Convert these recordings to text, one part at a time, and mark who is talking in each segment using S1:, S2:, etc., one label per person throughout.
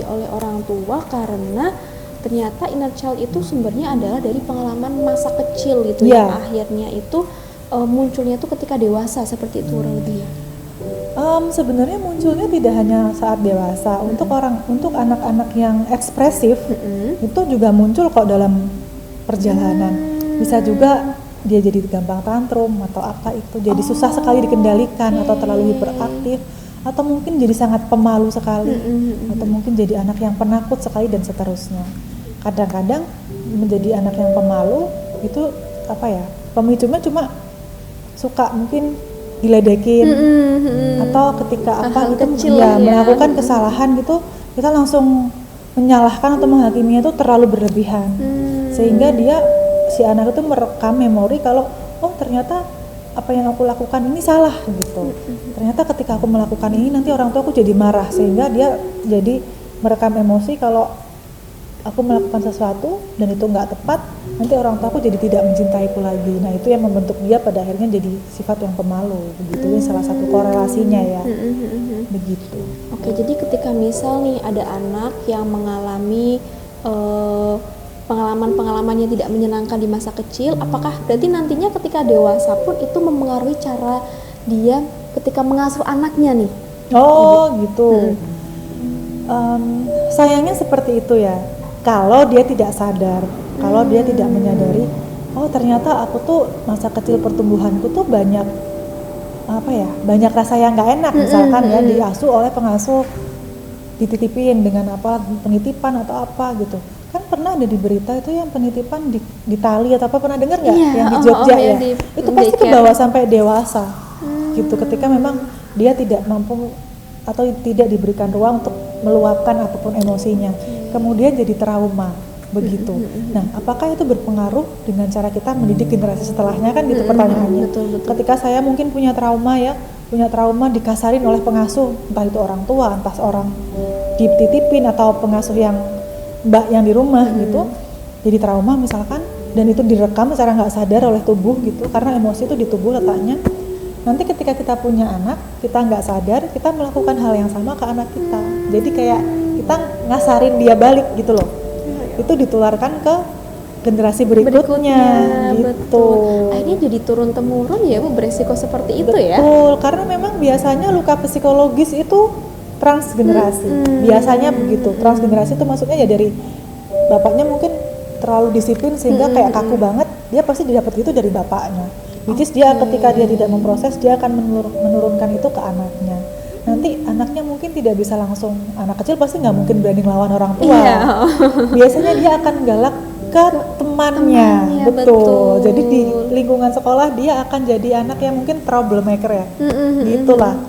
S1: dialami oleh orang tua karena ternyata inner child itu sumbernya adalah dari pengalaman masa kecil gitu
S2: Iya.
S1: yang akhirnya itu munculnya itu ketika dewasa seperti itu kurang lebih ya.
S2: Sebenarnya munculnya tidak hanya saat dewasa. Untuk anak-anak yang ekspresif itu juga muncul kok dalam perjalanan. Bisa juga dia jadi gampang tantrum atau apa itu, jadi susah sekali dikendalikan atau terlalu hiperaktif, atau mungkin jadi sangat pemalu sekali, atau mungkin jadi anak yang penakut sekali dan seterusnya. Kadang-kadang menjadi anak yang pemalu itu apa ya? Pemicunya cuma suka mungkin diledekin atau ketika
S1: Hal-hal
S2: gitu
S1: kecil
S2: ya,
S1: ya.
S2: melakukan kesalahan gitu, kita langsung menyalahkan atau menghakiminya itu terlalu berlebihan, sehingga si anak itu merekam memori kalau oh ternyata apa yang aku lakukan ini salah gitu. Ternyata ketika aku melakukan ini nanti orang tua aku jadi marah, sehingga dia jadi merekam emosi kalau aku melakukan sesuatu dan itu nggak tepat, nanti orang tua aku jadi tidak mencintaiku lagi. Nah itu yang membentuk dia pada akhirnya jadi sifat yang pemalu begitu. Ini salah satu korelasinya ya. Begitu.
S1: Oke, jadi ketika misal nih ada anak yang mengalami pengalaman-pengalaman yang tidak menyenangkan di masa kecil, apakah berarti nantinya ketika dewasa pun itu mempengaruhi cara dia ketika mengasuh anaknya nih?
S2: Oh gitu. Sayangnya seperti itu ya. Kalau dia tidak sadar, kalau dia tidak menyadari, oh ternyata aku tuh masa kecil pertumbuhanku tuh banyak apa ya, banyak rasa yang nggak enak, misalkan ya diasuh oleh pengasuh, dititipin dengan apa, penitipan atau apa gitu. Kan pernah ada di berita itu yang penitipan di tali atau apa, pernah dengar nggak?
S1: Iya,
S2: Yang di Jogja ya, itu pasti
S1: daycare.
S2: kebawa sampai dewasa gitu, ketika memang dia tidak mampu atau tidak diberikan ruang untuk meluapkan apapun emosinya, kemudian jadi trauma begitu. Nah, apakah itu berpengaruh dengan cara kita mendidik generasi setelahnya, kan gitu pertanyaannya.
S1: Betul.
S2: Ketika saya mungkin punya trauma dikasarin oleh pengasuh, entah itu orang tua, entah orang dititipin atau pengasuh yang mbak yang di rumah gitu, jadi trauma misalkan, dan itu direkam secara nggak sadar oleh tubuh gitu, karena emosi itu di tubuh letaknya. Nanti ketika kita punya anak, kita nggak sadar, kita melakukan hal yang sama ke anak kita. Jadi kayak kita ngasarin dia balik gitu loh. Itu ditularkan ke generasi berikutnya gitu.
S1: Betul. Akhirnya jadi turun temurun ya Bu, beresiko seperti itu ya.
S2: Betul, karena memang biasanya luka psikologis itu transgenerasi. Biasanya begitu. Transgenerasi itu maksudnya ya dari bapaknya mungkin terlalu disiplin sehingga kayak kaku banget, dia pasti didapat itu dari bapaknya. Which is dia ketika dia tidak memproses, dia akan menurunkan itu ke anaknya. Nanti anaknya mungkin tidak bisa langsung, anak kecil pasti nggak mungkin berani ngelawan orang tua.
S1: Iya.
S2: Biasanya dia akan galak ke temannya, betul. Jadi di lingkungan sekolah dia akan jadi anak yang mungkin troublemaker ya. Gitulah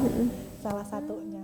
S2: salah satunya.